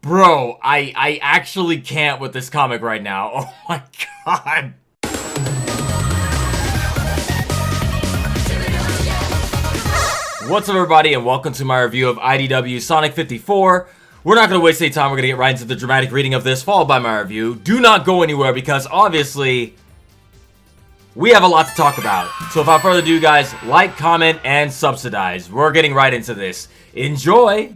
Bro, I actually can't with this comic right now. Oh my god. What's up everybody and welcome to my review of IDW Sonic 54. We're not going to waste any time, we're going to get right into the dramatic reading of this, followed by my review. Do not go anywhere because obviously, we have a lot to talk about. So without further ado guys, like, comment, and subsidize. We're getting right into this. Enjoy!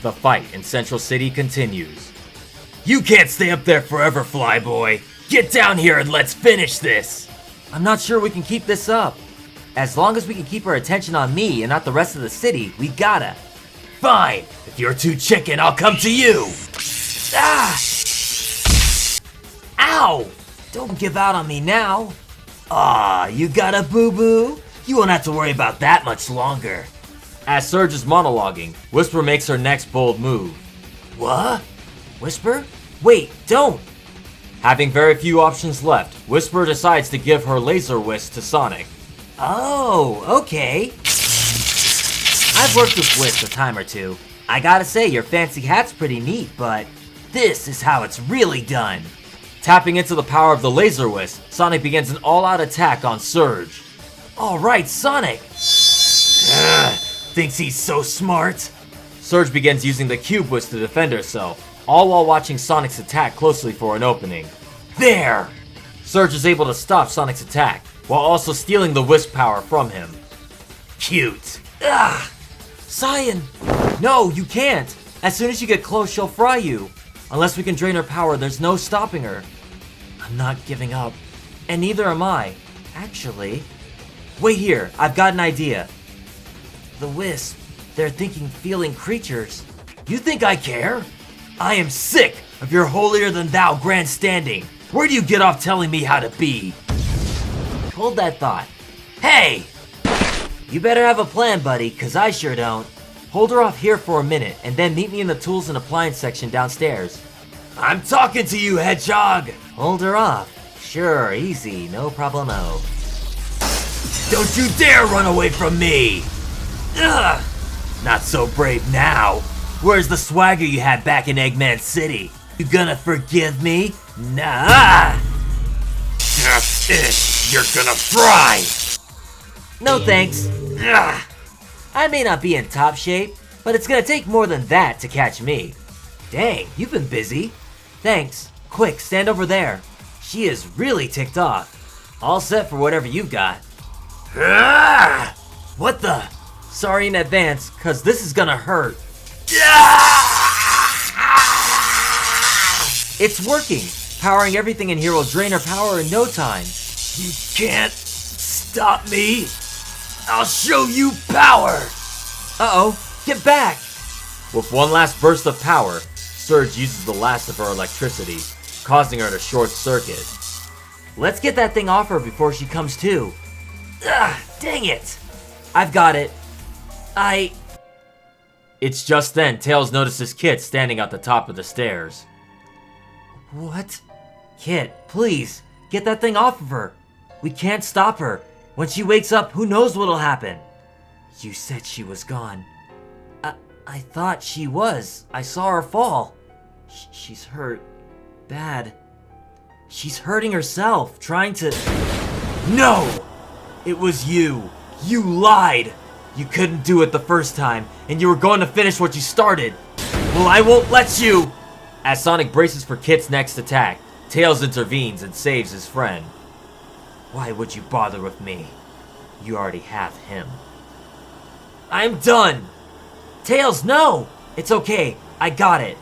The fight in Central City continues. You can't stay up there forever, Flyboy. Get down here and let's finish this. I'm not sure we can keep this up. As long as we can keep our attention on me and not the rest of the city, we gotta. Fine. If you're too chicken, I'll come to you. Ah! Ow! Don't give out on me now. Aw, you got a boo-boo? You won't have to worry about that much longer. As Surge is monologuing, Whisper makes her next bold move. What? Whisper? Wait, don't! Having very few options left, Whisper decides to give her laser whisk to Sonic. Oh, okay. I've worked with Whisk a time or two. I gotta say, your fancy hat's pretty neat, but this is how it's really done. Tapping into the power of the laser whisk, Sonic begins an all-out attack on Surge. Alright, Sonic! Ugh. Thinks he's so smart. Surge begins using the cube whisk to defend herself, all while watching Sonic's attack closely for an opening. There! Surge is able to stop Sonic's attack, while also stealing the whisk power from him. Cute. Ugh! Cyan! No, you can't! As soon as you get close, she'll fry you. Unless we can drain her power, there's no stopping her. I'm not giving up. And neither am I. Actually. Wait here, I've got an idea. The Wisp, they're feeling creatures. You think I care? I am sick of your holier-than-thou grandstanding. Where do you get off telling me how to be? Hold that thought. Hey! You better have a plan, buddy, cause I sure don't. Hold her off here for a minute, and then meet me in the tools and appliance section downstairs. I'm talking to you, Hedgehog! Hold her off. Sure, easy, no problemo. Don't you dare run away from me! Ugh! Not so brave now. Where's the swagger you had back in Eggman City? You gonna forgive me? Nah! That's it! You're gonna fry! No thanks. Ugh. I may not be in top shape, but it's gonna take more than that to catch me. Dang, you've been busy. Thanks. Quick, stand over there. She is really ticked off. All set for whatever you've got. Ugh. What the? Sorry in advance, cause this is gonna hurt. It's working. Powering everything in here will drain her power in no time. You can't stop me. I'll show you power. Uh-oh, get back. With one last burst of power, Surge uses the last of her electricity, causing her to short circuit. Let's get that thing off her before she comes to. Ugh, dang it. I've got it. It's just then Tails notices Kit standing at the top of the stairs. What? Kit, please, get that thing off of her. We can't stop her. When she wakes up, who knows what'll happen? You said she was gone. I thought she was. I saw her fall. She's hurt. Bad. She's hurting herself, trying to... No! It was you. You lied. You couldn't do it the first time, and you were going to finish what you started. Well, I won't let you! As Sonic braces for Kit's next attack, Tails intervenes and saves his friend. Why would you bother with me? You already have him. I'm done! Tails, no! It's okay, I got it.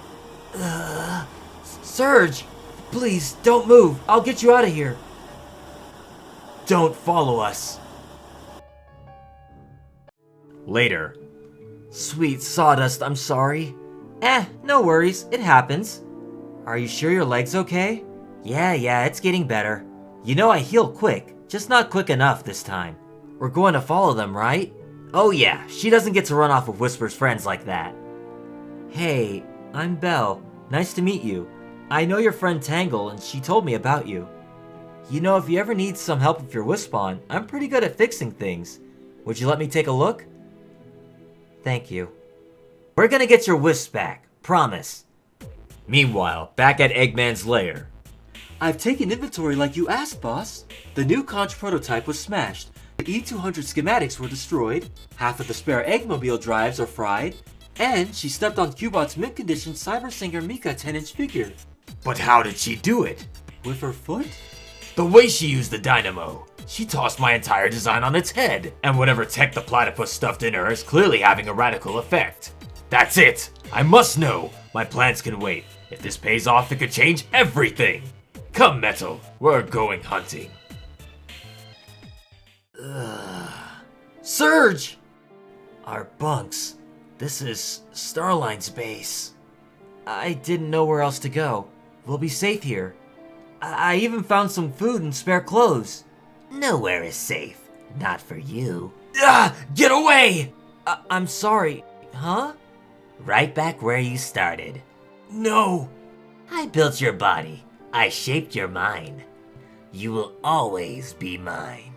Surge, please, don't move. I'll get you out of here. Don't follow us. Later. Sweet Sawdust, I'm sorry. No worries, it happens. Are you sure your leg's okay? Yeah, it's getting better. You know I heal quick, just not quick enough this time. We're going to follow them, right? Oh yeah, she doesn't get to run off with Whisper's friends like that. Hey, I'm Belle. Nice to meet you. I know your friend Tangle and she told me about you. You know, if you ever need some help with your wisp on, I'm pretty good at fixing things. Would you let me take a look? Thank you. We're gonna get your wisp back, promise. Meanwhile, back at Eggman's lair. I've taken inventory like you asked, boss. The new Conch prototype was smashed. The E200 schematics were destroyed. Half of the spare Eggmobile drives are fried. And she stepped on Cubot's mint-condition Cyber Singer Mika 10-inch figure. But how did she do it? With her foot? The way she used the dynamo. She tossed my entire design on its head. And whatever tech the platypus stuffed in her is clearly having a radical effect. That's it! I must know! My plans can wait. If this pays off, it could change everything! Come, Metal, we're going hunting. Surge! Our bunks. This is Starline's base. I didn't know where else to go. We'll be safe here. I even found some food and spare clothes. Nowhere is safe. Not for you. Get away! I'm sorry. Huh? Right back where you started. No! I built your body. I shaped your mind. You will always be mine.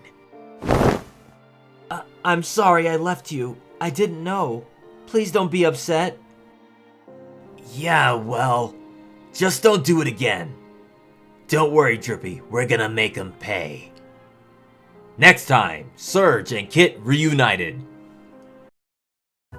I'm sorry I left you. I didn't know. Please don't be upset. Yeah, well, just don't do it again. Don't worry, Drippy. We're gonna make him pay. Next time, Surge and Kit reunited.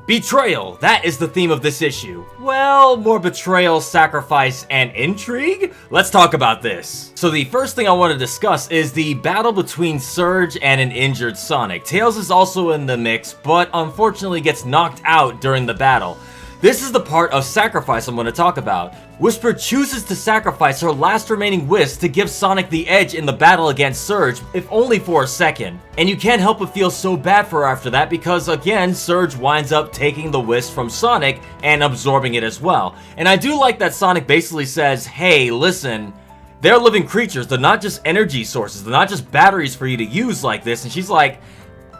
Betrayal, that is the theme of this issue. Well, more betrayal, sacrifice, and intrigue? Let's talk about this. So the first thing I want to discuss is the battle between Surge and an injured Sonic. Tails is also in the mix, but unfortunately gets knocked out during the battle. This is the part of sacrifice I'm going to talk about. Whisper chooses to sacrifice her last remaining wisp to give Sonic the edge in the battle against Surge, if only for a second. And you can't help but feel so bad for her after that because, again, Surge winds up taking the wisp from Sonic and absorbing it as well. And I do like that Sonic basically says, hey, listen, they're living creatures, they're not just energy sources, they're not just batteries for you to use like this. And she's like,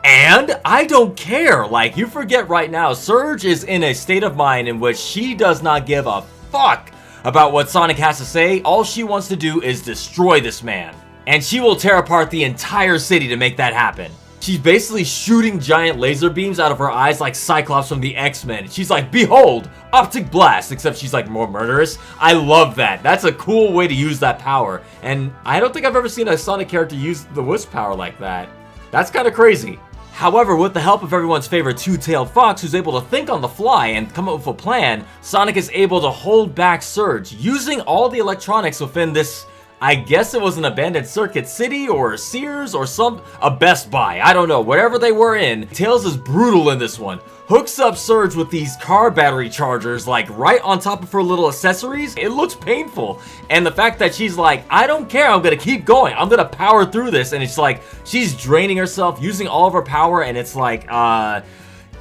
and I don't care. Like, you forget right now, Surge is in a state of mind in which she does not give a fuck about what Sonic has to say. All she wants to do is destroy this man. And she will tear apart the entire city to make that happen. She's basically shooting giant laser beams out of her eyes like Cyclops from the X-Men. She's like, behold, optic blast, except she's like more murderous. I love that. That's a cool way to use that power. And I don't think I've ever seen a Sonic character use the wisp power like that. That's kind of crazy. However, with the help of everyone's favorite two-tailed fox who's able to think on the fly and come up with a plan, Sonic is able to hold back Surge using all the electronics within this, I guess it was an abandoned Circuit City or a Sears or a Best Buy. I don't know, whatever they were in. Tails is brutal in this one. Hooks up Surge with these car battery chargers like right on top of her little accessories. It looks painful. And the fact that she's like, I don't care, I'm gonna keep going. I'm gonna power through this. And it's like, she's draining herself, using all of her power. And it's like,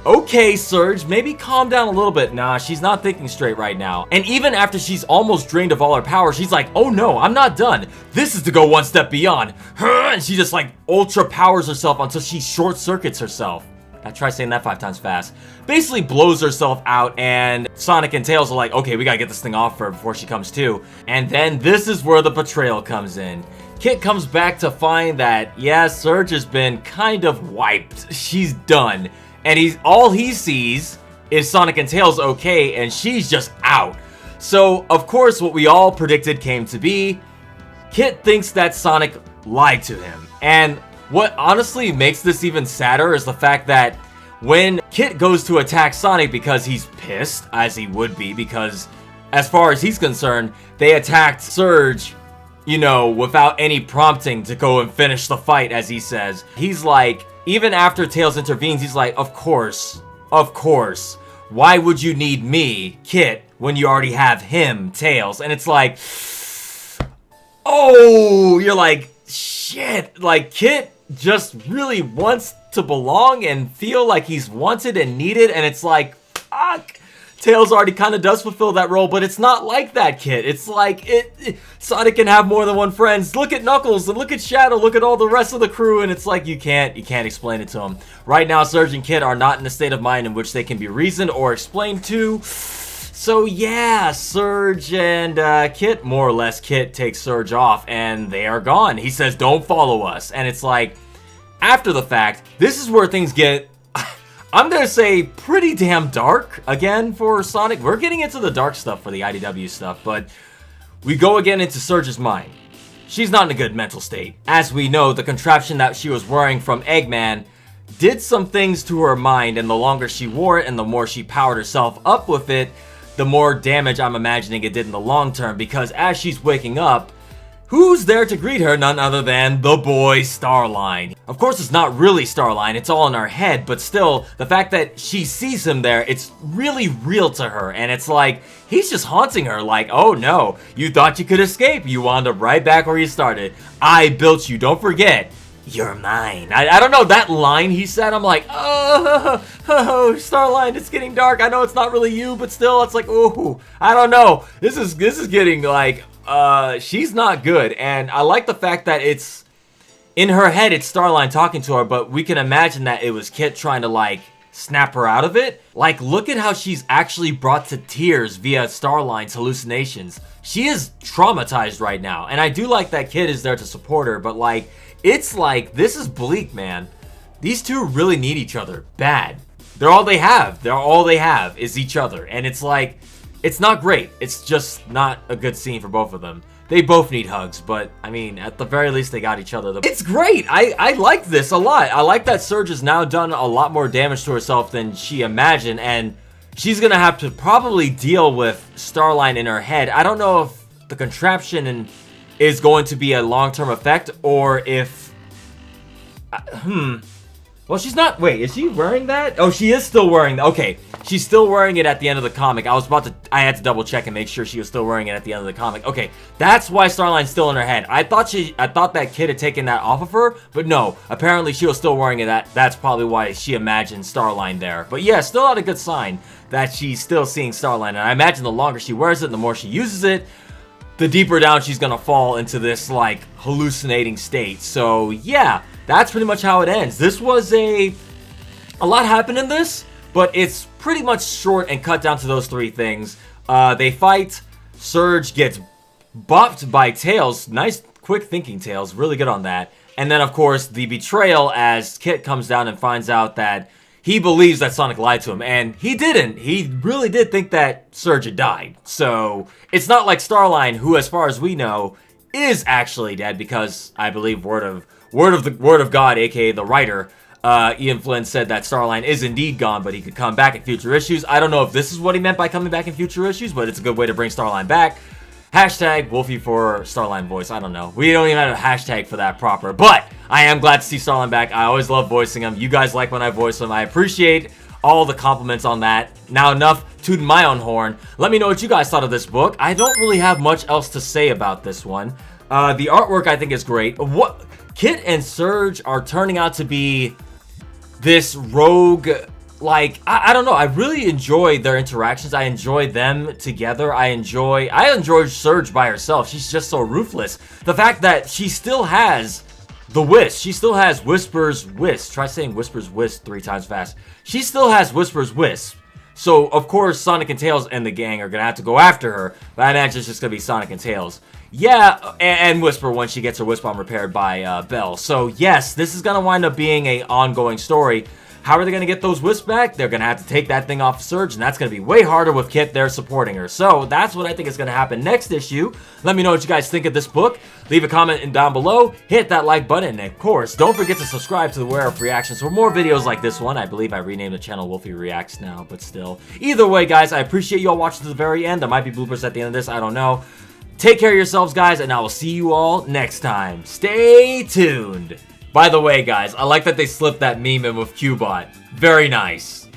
okay, Surge, maybe calm down a little bit. Nah, she's not thinking straight right now. And even after she's almost drained of all her power, she's like, oh no, I'm not done. This is to go one step beyond. And she just like ultra powers herself until she short circuits herself. I try saying that 5 times fast. Basically blows herself out, and Sonic and Tails are like, okay, we gotta get this thing off her before she comes to. And then this is where the betrayal comes in. Kit comes back to find that, yeah, Surge has been kind of wiped. She's done. And all he sees is Sonic and Tails okay, and she's just out. So, of course, what we all predicted came to be. Kit thinks that Sonic lied to him. And what honestly makes this even sadder is the fact that when Kit goes to attack Sonic because he's pissed, as he would be, because as far as he's concerned, they attacked Surge, you know, without any prompting to go and finish the fight, as he says. He's like, even after Tails intervenes, he's like, of course, why would you need me, Kit, when you already have him, Tails? And it's like, oh, you're like, shit, like Kit just really wants to belong and feel like he's wanted and needed, and it's like, fuck. Tails already kind of does fulfill that role, but it's not like that, Kit. It's like, Sonic can have more than one friend. Look at Knuckles and look at Shadow, look at all the rest of the crew, and it's like, you can't explain it to him. Right now, Surge and Kit are not in a state of mind in which they can be reasoned or explained to. So yeah, Surge and Kit, more or less, Kit takes Surge off and they are gone. He says, don't follow us. And it's like, after the fact, this is where things get, I'm gonna say, pretty damn dark again for Sonic. We're getting into the dark stuff for the IDW stuff, but we go again into Surge's mind. She's not in a good mental state. As we know, the contraption that she was wearing from Eggman did some things to her mind, and the longer she wore it and the more she powered herself up with it, the more damage I'm imagining it did in the long term, because as she's waking up, who's there to greet her? None other than the boy Starline. Of course, it's not really Starline, it's all in her head, but still, the fact that she sees him there, it's really real to her, and it's like, he's just haunting her like, oh no, you thought you could escape, you wound up right back where you started. I built you, don't forget. You're mine. I don't know, that line he said, I'm like, oh, Starline, it's getting dark. I know it's not really you, but still, it's like, ooh, I don't know. This is getting like, she's not good. And I like the fact that it's, in her head, it's Starline talking to her, but we can imagine that it was Kit trying to like, snap her out of it. Like, look at how she's actually brought to tears via Starline's hallucinations. She is traumatized right now. And I do like that Kit is there to support her, but like, it's like, this is bleak, man. These two really need each other bad. They're all they have. They're all they have is each other. And it's like, it's not great. It's just not a good scene for both of them. They both need hugs, but I mean, at the very least, they got each other. It's great. I like this a lot. I like that Surge has now done a lot more damage to herself than she imagined, and she's gonna have to probably deal with Starline in her head. I don't know if the contraption is going to be a long-term effect, or if... Well, she's not... Wait, is she wearing that? Oh, she is still wearing that. Okay, she's still wearing it at the end of the comic. I had to double check and make sure she was still wearing it at the end of the comic. Okay, that's why Starline's still in her head. I thought that kid had taken that off of her, but no. Apparently, she was still wearing it. That's probably why she imagined Starline there. But yeah, still not a good sign that she's still seeing Starline. And I imagine the longer she wears it, the more she uses it, the deeper down she's gonna fall into this, like, hallucinating state. So, yeah, that's pretty much how it ends. This was a lot happened in this, but it's pretty much short and cut down to those three things. They fight, Surge gets bopped by Tails. Nice, quick thinking, Tails. Really good on that. And then, of course, the betrayal as Kit comes down and finds out that he believes that Sonic lied to him, and he didn't. He really did think that Surge had died. So, it's not like Starline, who, as far as we know, is actually dead, because I believe word of God, aka the writer, Ian Flynn said that Starline is indeed gone, but he could come back in future issues. I don't know if this is what he meant by coming back in future issues, but it's a good way to bring Starline back. Hashtag Wolfie for Starline voice. I don't know. We don't even have a hashtag for that proper. But I am glad to see Starline back. I always love voicing him. You guys like when I voice him. I appreciate all the compliments on that. Now enough tooting my own horn. Let me know what you guys thought of this book. I don't really have much else to say about this one. The artwork I think is great. What Kit and Surge are turning out to be this rogue... Like, I don't know, I really enjoy their interactions. I enjoy them together. I enjoy Surge by herself. She's just so ruthless. The fact that she still has the Wisp. She still has Whisper's Wisp. Try saying Whisper's Wisp 3 times fast. She still has Whisper's Wisp. So, of course, Sonic and Tails and the gang are going to have to go after her. But I imagine it's just going to be Sonic and Tails. Yeah, and Whisper when she gets her Wisp Bomb repaired by Belle. So, yes, this is going to wind up being an ongoing story. How are they going to get those Wisps back? They're going to have to take that thing off Surge, and that's going to be way harder with Kit there supporting her. So that's what I think is going to happen next issue. Let me know what you guys think of this book. Leave a comment down below. Hit that like button. And of course, don't forget to subscribe to the Werewoof Reactions for more videos like this one. I believe I renamed the channel Wolfie Reacts now, but still. Either way, guys, I appreciate you all watching to the very end. There might be bloopers at the end of this. I don't know. Take care of yourselves, guys, and I will see you all next time. Stay tuned. By the way, guys, I like that they slipped that meme in with Cubot. Very nice.